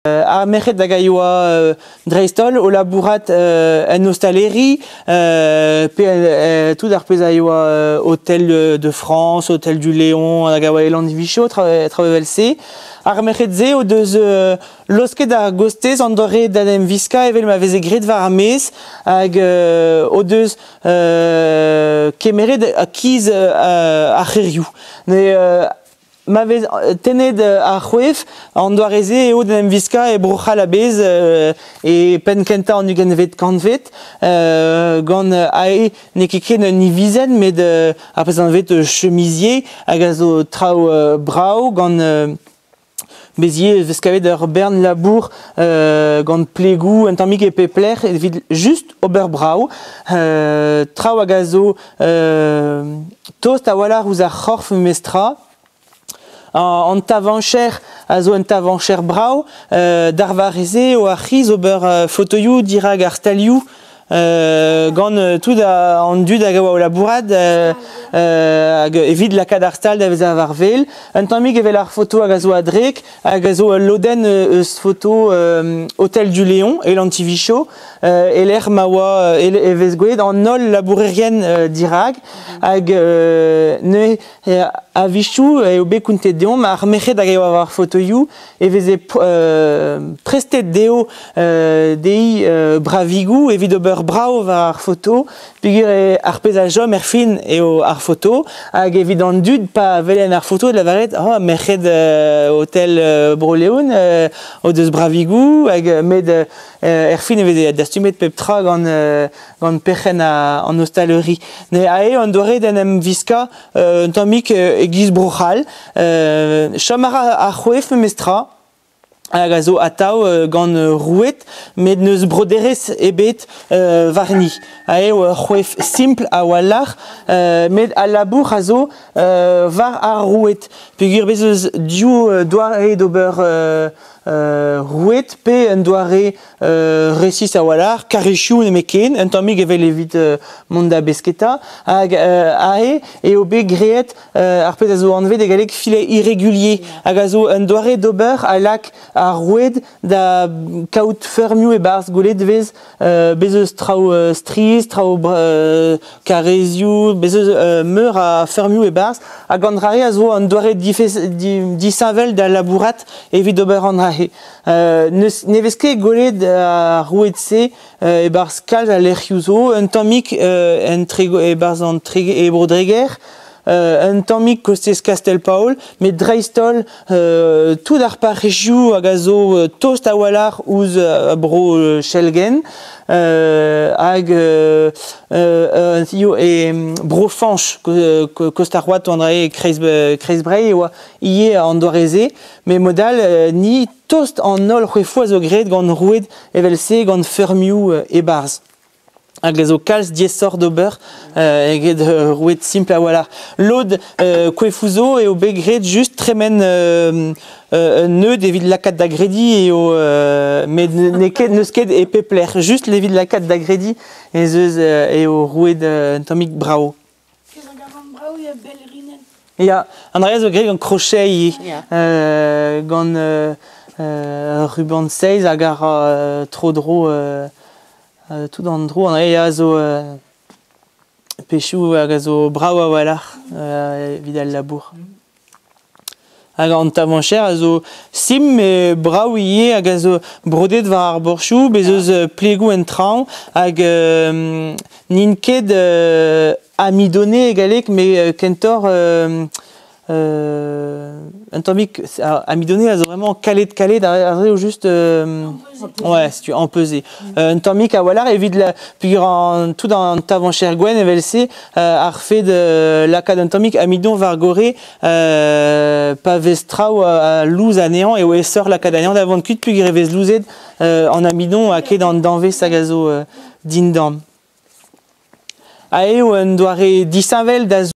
A merched da gaioa dreistol o labourat en ostaleri tout ar pez aioa Hôtel de France, Hôtel du Léon, da gaioa Eland Vicho travevel se. Ar merched ze o deus losket ar gostez an dore d'adem viska evel ma veze gret var ar mes hag o deus kemeret a kiz ar c'herioù. Ma vez tened ar c'hwef an doareze eo d'adem viska e brochal a bez e pen kenta an ugenvet kantvet gant ae ne ket ket ni vizen met ar pez an vet chemisier hag a zo traoù brao gant bezier veskavet ur bern labour gant plegou un tammig e pepler evit just ober brao traoù hag a zo tost a walar ouz ar c'horf mestra. En tavancher, a zo un tavancher brao, d'ar vareze o ar c'hiz ober fotoioù dirag ar stalioù gant tout an dud hag a oa o labourad evit lakad ar stal da vez a varvel. Un tammig evel ar foto hag a zo adrek, hag a zo loden eus foto Hôtel du Léon, Eland Vicho, e l'er ma oa evez gwelet an nol labourerien dirag, hag ne a Vichou e o bet kountet deomp, ma ar merched hag a oa war fotoioù, evez prestet deo dei bravigou, evit ober brao war ar foto, peogwir ar pez a jom fin eo ar foto, hag evit an dud pa velen ar foto de la varet, merched Hôtel Broleon, o deus bravigou, hag med fin evit dastumet pep tra gant perc'hen an ostaleri. Ne ae an dore d'en viska un tammig giz brochal, chom ar c'hwef mestra, hag a zo atav gant rouet, met neus broderez ebet varni. Ae o c'hwef simple a walar, met a labour a zo var ar rouet. Peogwir bezeus diou doare d'ober rouet pe un doare resis a walar, karechioù ne meken, un tammig evel evit mont da besketa, hag ae eo bet greet ar pez a zo anvet e galek filet irrégulier, hag a zo un doare d'ober a lak a roued da kaout fermiou e barz goulet vez bezeus traoù striz, traoù karezioù, bezeus meur a fermiou e barz, hag an drare a zo un doare disavel da labourat evit d'ober an drare. Ne vez ket goulet a roued se e barz kalz a lec'hioù zo, un tammig e barz an e brodreger, un tammig kostez Castelpaol, met dreistol tout ar parechioù hag a zo tost a walar ouz bro chelgen, hag bro fanch kost ar oad an dra kreiz brei oa ie an doareze, me modal ni tost an nol c'hwefo a zo gret gant roued evel se gant fermiou e barz. Hag a zo kalz diesor d'ober eget rouet simple a walar. Lod kwefouzo eo bet gret just tremen neud evit lakad da gredi eo met neus ket e pepler. Just levit lakad da gredi ez eus eo rouet un tammig brao. Kez hag ar an brao ya bellerinen. Ya, an dra zo gret gant krochet gant ruban 16 hag ar trodro tout an dro an e a zo pechou hag a zo brao a walar evit al labour. Hag an tavancher a zo sim me brao ie hag a zo brodet war ar borchou bezeus plegou en traoù hag n'in ket amidone e galek me kentor un tammig amidone a zo vraiment kalet a zo juste ouais, si tu empesé. Un tammig a walar evit peogwir tout an tavancher gwen evel se ar fe de lakad un tammig amidon var gore pa vez traoù a louz a neant eo eseur lakad a neant da vant kuit peogwir vez louzet an amidon a ket an danvez hag a zo din dam. Ae o un doare disavel da